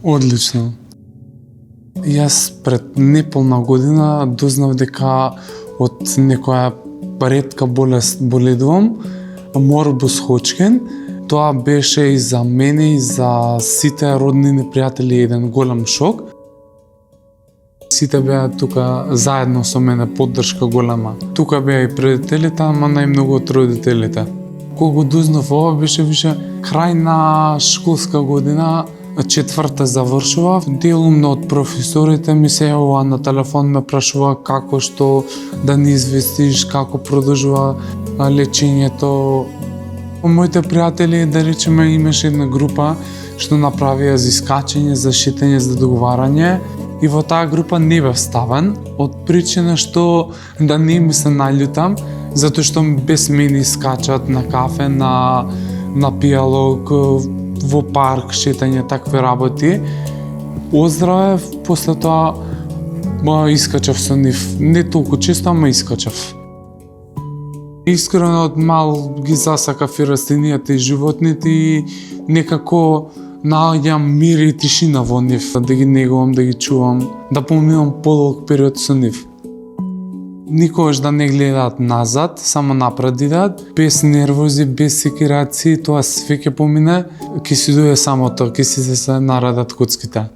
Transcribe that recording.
Одлично. Јас пред неполна година дознав дека од некоја ретка болест боледувам, морбус Ходжкин. Тоа беше и за мене и за сите роднини пријатели еден голем шок. Сите беа тука заедно со мене, поддршка голема. Тука беа и предителите, ама најмногу од родителите. Кога дознав ова беше више крај на школска година, четврта завршував. Делумно од професорите ми се јавува на телефон, ме прашува како што да ни известиш, како продолжува лечењето. Моите пријатели, да речеме, имаше една група што направија за искачање, за шетање, за договарање. И во таа група не бев ставен, од причина што да не ми се наљутам, затоа што без мене искачат на кафе, на пијалок, во парк, шетање, такви работи. Оздравев, после тоа искачав со нив. Не толку често, ама искачав. Искрено од мал ги засакав и растенијата и животните и некако наоѓам мир и тишина во нив, да ги негувам, да ги чувам, да поминам подолг период со нив. Никогаш да не гледаат назад, само напред идат, без нервози, без секираци, тоа све ќе помине, ќе си дојде самото, ќе си се наредат коцките.